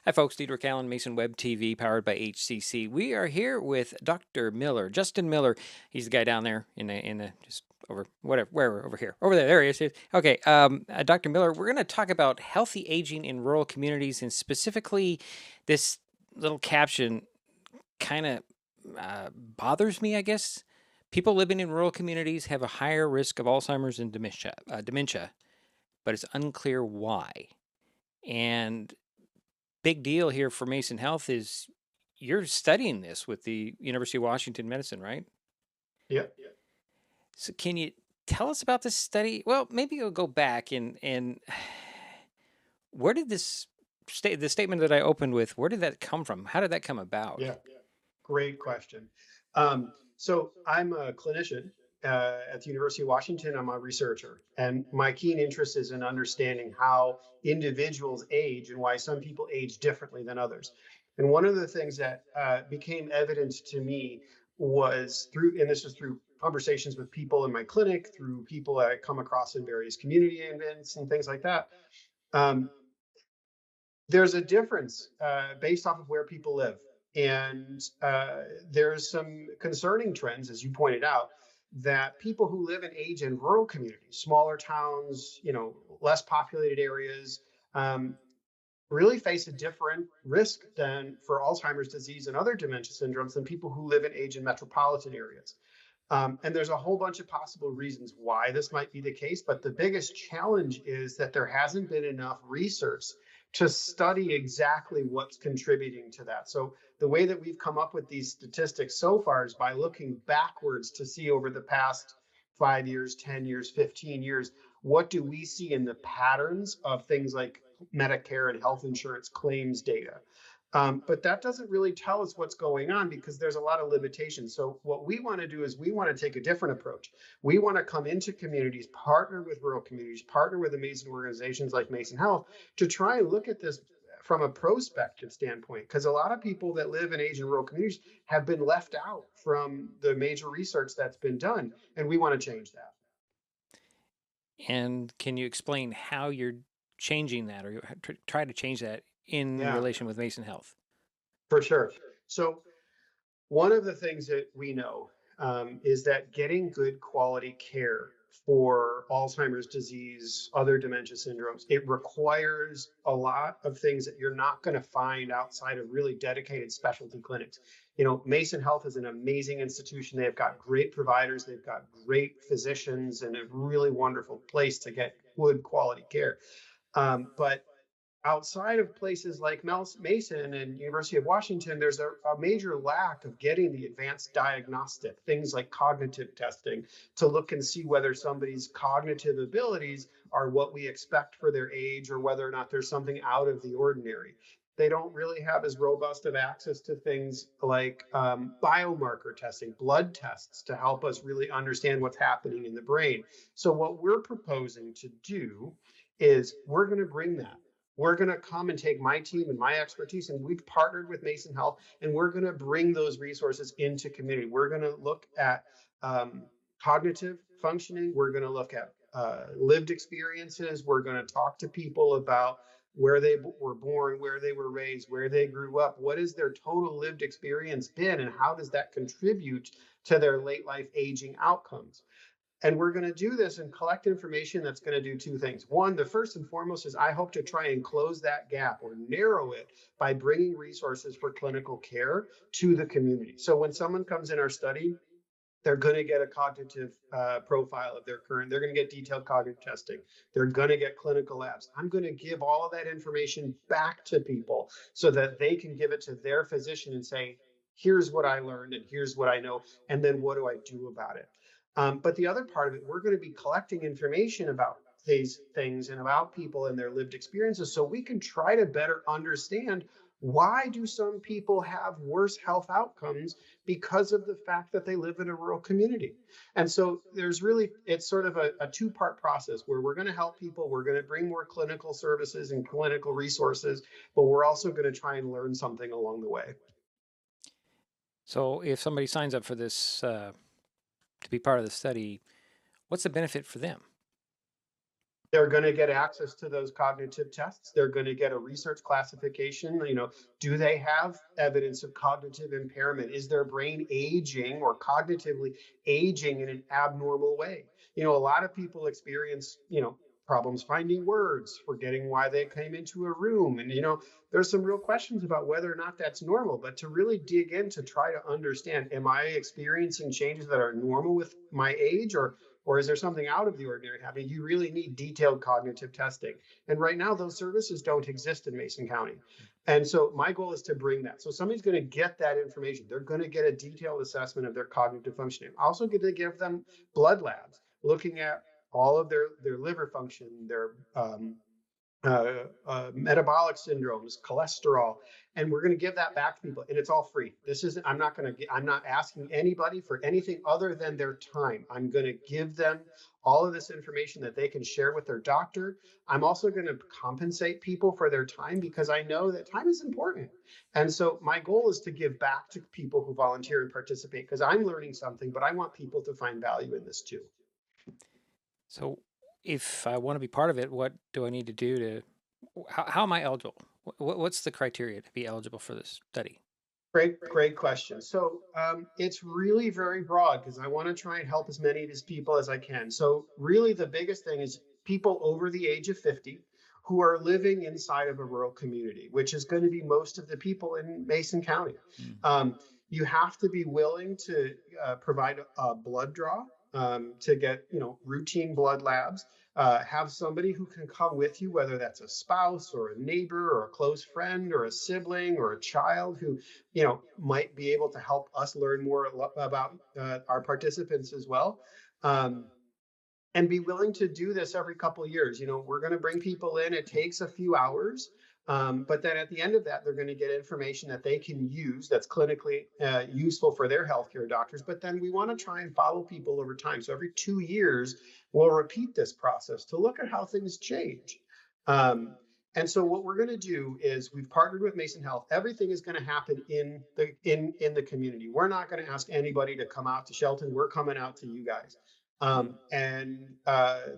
Hi, folks. Dedrick, Allan, MasonWebTV, powered by HCC. We are here with Dr. Miller, Justin Miller. He's the guy down there in the just over whatever, wherever, over here, over there. There he is. Okay, Dr. Miller. We're going to talk about healthy aging in rural communities, and specifically, this little caption kind of bothers me. I guess people living in rural communities have a higher risk of Alzheimer's and dementia, but it's unclear why. And big deal here for Mason Health is you're studying this with the University of Washington Medicine, right? Yeah, So can you tell us about this study? Well, maybe you'll go back and where did the statement that I opened with, where did that come from? How did that come about? yeah. Great question. So I'm a clinician at the University of Washington. I'm a researcher, and my keen interest is in understanding how individuals age and why some people age differently than others. And one of the things that became evident to me was through, and this is through conversations with people in my clinic, through people I come across in various community events and things like that. Um, there's a difference based off of where people live. And there's some concerning trends, as you pointed out, that people who live and age in rural communities, smaller towns, less populated areas, um, really face a different risk than for Alzheimer's disease and other dementia syndromes than people who live and age in metropolitan areas. And there's a whole bunch of possible reasons why this might be the case, but the biggest challenge is that there hasn't been enough research to study exactly what's contributing to that. So the way that we've come up with these statistics so far is by looking backwards to see over the past 5 years, 10 years, 15 years, what do we see in the patterns of things like Medicare and health insurance claims data. But that doesn't really tell us what's going on because there's a lot of limitations. So what we want to do is we want to take a different approach. We want to come into communities, partner with rural communities, partner with amazing organizations like Mason Health to try and look at this from a prospective standpoint, because a lot of people that live and age in rural communities have been left out from the major research that's been done, and we want to change that. And can you explain how you're changing that or try to change that in Yeah, relation with Mason Health? for sure. So one of the things that we know is that getting good quality care for Alzheimer's disease, other dementia syndromes, it requires a lot of things that you're not going to find outside of really dedicated specialty clinics. Mason Health is an amazing institution. They've got great providers, they've got great physicians, and a really wonderful place to get good quality care. But outside of places like Mason and University of Washington, there's a major lack of getting the advanced diagnostic, things like cognitive testing, to look and see whether somebody's cognitive abilities are what we expect for their age or whether or not there's something out of the ordinary. They don't really have as robust of access to things like biomarker testing, blood tests to help us really understand what's happening in the brain. So, what we're proposing to do is we're going to bring that. We're going to come and take my team and my expertise, and we've partnered with Mason Health, and we're going to bring those resources into community. We're going to look at cognitive functioning. We're going to look at lived experiences. We're going to talk to people about where they were born, where they were raised, where they grew up. What has their total lived experience been, and how does that contribute to their late life aging outcomes? And we're going to do this and collect information that's going to do two things. One, the first and foremost is I hope to try and close that gap or narrow it by bringing resources for clinical care to the community. So when someone comes in our study, they're going to get a cognitive profile of their current. They're going to get detailed cognitive testing. They're going to get clinical labs. I'm going to give all of that information back to people so that they can give it to their physician and say, here's what I learned and here's what I know. And then what do I do about it? But the other part of it, we're going to be collecting information about these things and about people and their lived experiences so we can try to better understand why do some people have worse health outcomes because of the fact that they live in a rural community. And so it's sort of a two-part process where we're going to help people, we're going to bring more clinical services and clinical resources, but we're also going to try and learn something along the way. So if somebody signs up for this to be part of the study, what's the benefit for them? They're going to get access to those cognitive tests. They're going to get a research classification. Do they have evidence of cognitive impairment? Is their brain aging or cognitively aging in an abnormal way? A lot of people experience, problems finding words, forgetting why they came into a room. And, there's some real questions about whether or not that's normal. But to really dig in to try to understand, am I experiencing changes that are normal with my age, or is there something out of the ordinary happening? You really need detailed cognitive testing. And right now, those services don't exist in Mason County. And so my goal is to bring that. So somebody's going to get that information. They're going to get a detailed assessment of their cognitive functioning. I'm also going to give them blood labs looking at all of their liver function, their metabolic syndromes, cholesterol, and we're going to give that back to people, and it's all free. This isn't. I'm not asking anybody for anything other than their time. I'm going to give them all of this information that they can share with their doctor. I'm also going to compensate people for their time because I know that time is important. And so my goal is to give back to people who volunteer and participate because I'm learning something, but I want people to find value in this too. So, if I want to be part of it, what do I need to do to? How am I eligible? What's the criteria to be eligible for this study? Great question. So it's really very broad because I want to try and help as many of these people as I can. So really the biggest thing is people over the age of 50 who are living inside of a rural community, which is going to be most of the people in Mason County. Mm. You have to be willing to provide a blood draw to get routine blood labs. Have somebody who can come with you, whether that's a spouse or a neighbor or a close friend or a sibling or a child who might be able to help us learn more about our participants as well. And be willing to do this every couple of years. We're going to bring people in. It takes a few hours. But then at the end of that, they're going to get information that they can use that's clinically useful for their healthcare doctors. But then we want to try and follow people over time. So every 2 years, we'll repeat this process to look at how things change. And so what we're going to do is we've partnered with Mason Health. Everything is going to happen in the community. We're not going to ask anybody to come out to Shelton. We're coming out to you guys. And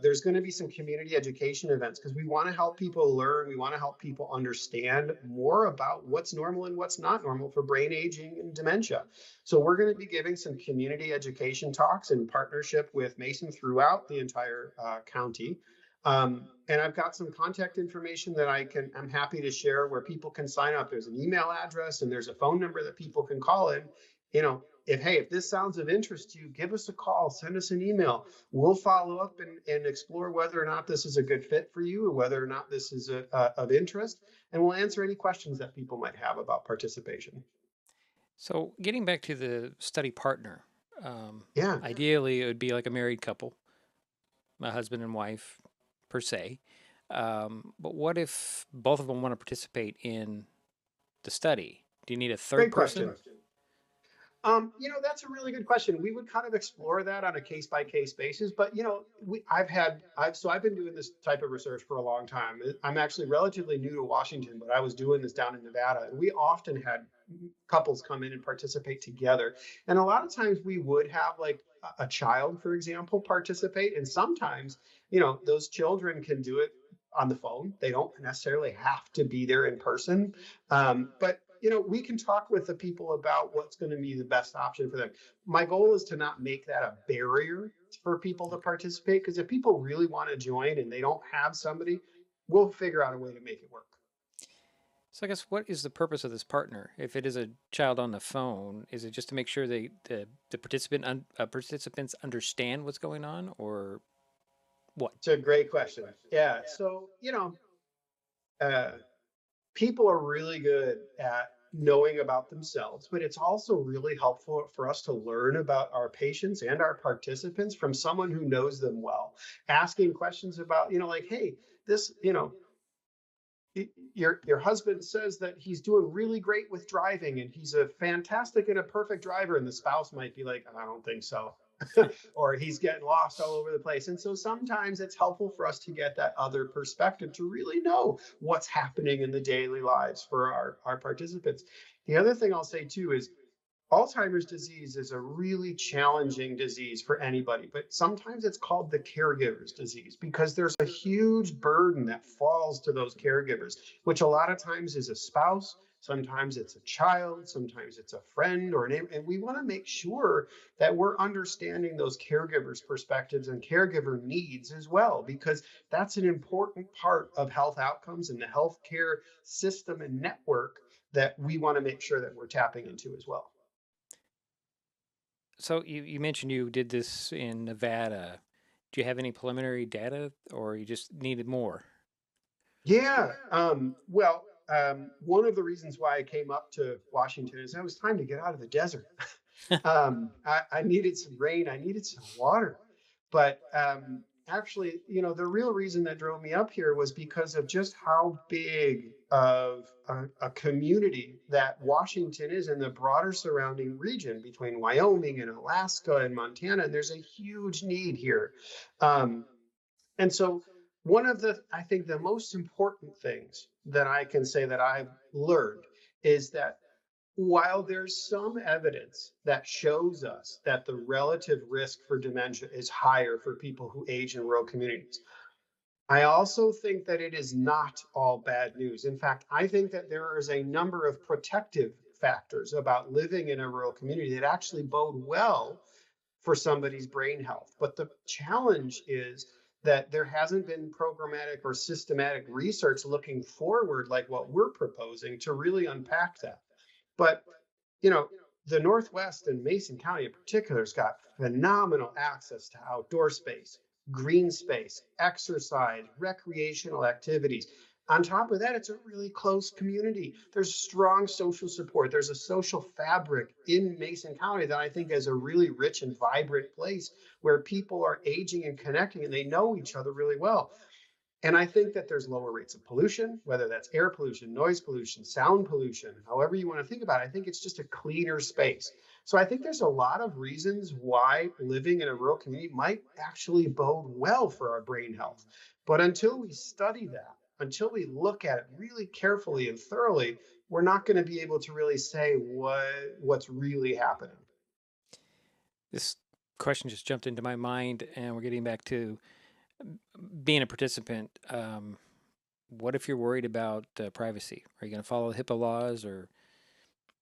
there's going to be some community education events because we want to help people learn. We want to help people understand more about what's normal and what's not normal for brain aging and dementia. So we're going to be giving some community education talks in partnership with Mason throughout the entire county. And I've got some contact information that I'm happy to share where people can sign up. There's an email address and there's a phone number that people can call in. If this sounds of interest to you, give us a call, send us an email. We'll follow up and explore whether or not this is a good fit for you or whether or not this is of interest. And we'll answer any questions that people might have about participation. So, getting back to the study partner, Yeah, ideally it would be like a married couple, a husband and wife per se. But what if both of them want to participate in the study? Do you need a third great person? question. That's a really good question. We would kind of explore that on a case by case basis, but I've been doing this type of research for a long time. I'm actually relatively new to Washington, but I was doing this down in Nevada, and we often had couples come in and participate together. And a lot of times we would have like a child, for example, participate, and sometimes those children can do it on the phone. They don't necessarily have to be there in person, but we can talk with the people about what's going to be the best option for them. My goal is to not make that a barrier for people to participate, because if people really want to join and they don't have somebody, we'll figure out a way to make it work. So I guess what is the purpose of this partner? If it is a child on the phone, is it just to make sure the participants understand what's going on, or what? It's a great question. Yeah. So, uh, people are really good at knowing about themselves, but it's also really helpful for us to learn about our patients and our participants from someone who knows them well. Asking questions about, like, hey, this, your husband says that he's doing really great with driving and he's a fantastic and a perfect driver, and the spouse might be like, I don't think so. Or he's getting lost all over the place. And so sometimes it's helpful for us to get that other perspective to really know what's happening in the daily lives for our participants. The other thing I'll say too is Alzheimer's disease is a really challenging disease for anybody, but sometimes it's called the caregiver's disease because there's a huge burden that falls to those caregivers, which a lot of times is a spouse, sometimes it's a child, sometimes it's a friend or a neighbor. And we want to make sure that we're understanding those caregivers' perspectives and caregiver needs as well, because that's an important part of health outcomes and the healthcare system and network that we want to make sure that we're tapping into as well. So you mentioned you did this in Nevada. Do you have any preliminary data, or you just needed more? Yeah. One of the reasons why I came up to Washington is it was time to get out of the desert. I needed some rain. I needed some water. But actually, the real reason that drove me up here was because of just how big of a community that Washington is in the broader surrounding region between Wyoming and Alaska and Montana. And there's a huge need here. Um, and so one of I think the most important things that I can say that I've learned is that while there's some evidence that shows us that the relative risk for dementia is higher for people who age in rural communities, I also think that it is not all bad news. In fact, I think that there is a number of protective factors about living in a rural community that actually bode well for somebody's brain health. But the challenge is that there hasn't been programmatic or systematic research looking forward like what we're proposing to really unpack that. But, you know, the Northwest and Mason County in particular has got phenomenal access to outdoor space, green space, exercise, recreational activities. On top of that, it's a really close community. There's strong social support. There's a social fabric in Mason County that I think is a really rich and vibrant place where people are aging and connecting and they know each other really well. And I think that there's lower rates of pollution, whether that's air pollution, noise pollution, sound pollution, however you want to think about it. I think it's just a cleaner space. So I think there's a lot of reasons why living in a rural community might actually bode well for our brain health. But until we study that, until we look at it really carefully and thoroughly, we're not going to be able to really say what's really happening. This question just jumped into my mind, and we're getting back to being a participant. What if you're worried about privacy? Are you going to follow HIPAA laws, or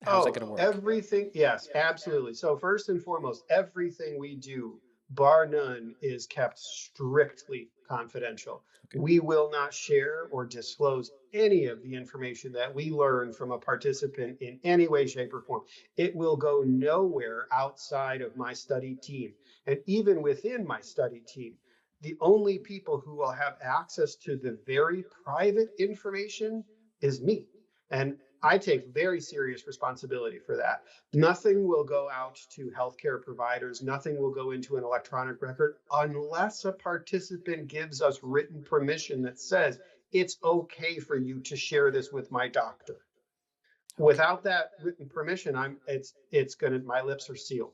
how's that Oh, going to work? everything. Yes, absolutely. So first and foremost, everything we do, bar none, is kept strictly confidential. Okay. We will not share or disclose any of the information that we learn from a participant in any way, shape, or form. It will go nowhere outside of my study team. And even within my study team, the only people who will have access to the very private information is me. And I take very serious responsibility for that. Nothing will go out to healthcare providers. Nothing will go into an electronic record unless a participant gives us written permission that says it's okay for you to share this with my doctor. Okay. Without that written permission, it's gonna my lips are sealed.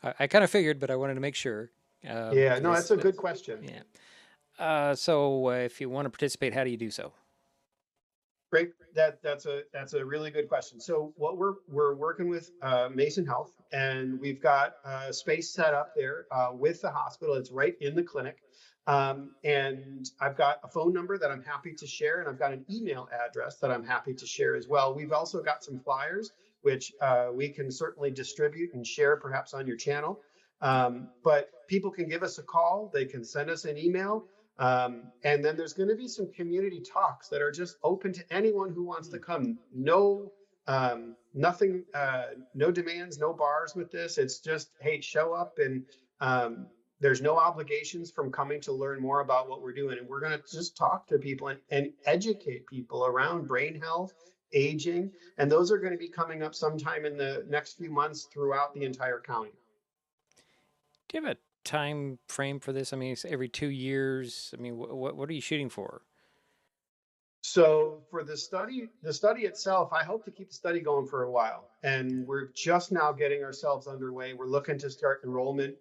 I kind of figured, but I wanted to make sure. Yeah, no, Because that's a good question. yeah. So if you want to participate, how do you do so? Great. That's a really good question. So what we're working with Mason Health, and we've got space set up there with the hospital. It's right in the clinic, and I've got a phone number that I'm happy to share, and I've got an email address that I'm happy to share as well. We've also got some flyers which we can certainly distribute and share, perhaps on your channel. But people can give us a call. They can send us an email. And then there's going to be some community talks that are just open to anyone who wants to come. No, nothing, no demands, no bars with this. It's just, hey, show up, and there's no obligations from coming to learn more about what we're doing. And we're going to just talk to people and educate people around brain health, aging, and those are going to be coming up sometime in the next few months throughout the entire county. Do you have a time frame for this? I mean, it's every 2 years. I mean, what are you shooting for? So for the study itself, I hope to keep the study going for a while. And we're just now getting ourselves underway. We're looking to start enrollment,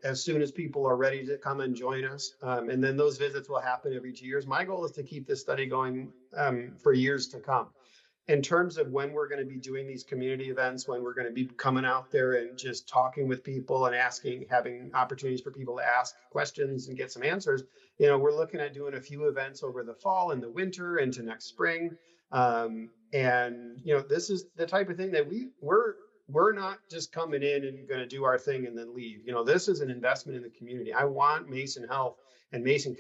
as soon as people are ready to come and join us. And then those visits will happen every 2 years. My goal is to keep this study going for years to come. in terms of when we're going to be doing these community events, when we're going to be coming out there and just talking with people and asking, having opportunities for people to ask questions and get some answers, we're looking at doing a few events over the fall and the winter into next spring. And this is the type of thing that we're not just coming in and going to do our thing and then leave. This is an investment in the community. I want Mason Health and Mason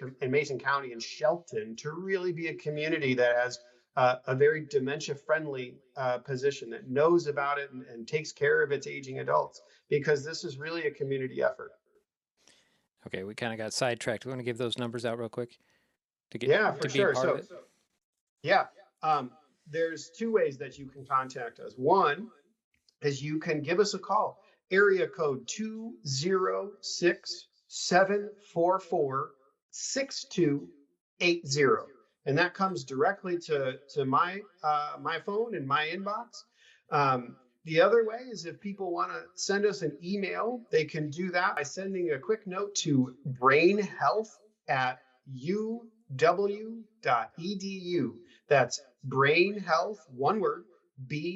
County and Shelton to really be a community that has a very dementia-friendly position, that knows about it and takes care of its aging adults, because this is really a community effort. Okay, we kind of got sidetracked. We want to give those numbers out real quick to get Yeah, for to be sure. part of it. Yeah, there's two ways that you can contact us. One is you can give us a call, area code 206-744-6280. And that comes directly to my my phone and my inbox. The other way is if people want to send us an email, they can do that by sending a quick note to brainhealth@uw.edu. That's brainhealth, one word, BRAINHEALTH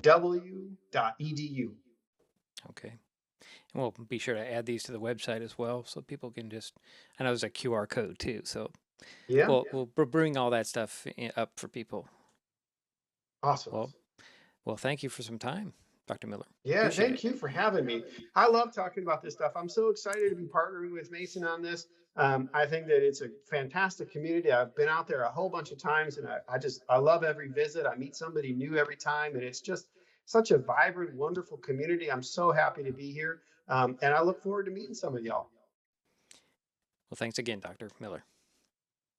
@uw.edu. Okay. And we'll be sure to add these to the website as well, so people can just. I know there's a QR code too, so Yeah, we'll bring all that stuff up for people. awesome. Well, thank you for some time, Dr. Miller. Yeah, Appreciate thank it. you for having me. I love talking about this stuff. I'm so excited to be partnering with Mason on this. I think that it's a fantastic community. I've been out there a whole bunch of times, and I love every visit. I meet somebody new every time, and it's just such a vibrant, wonderful community. I'm so happy to be here, and I look forward to meeting some of y'all. Well, thanks again, Dr. Miller.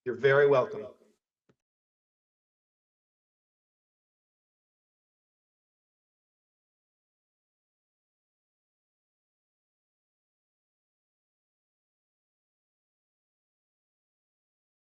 You're very welcome.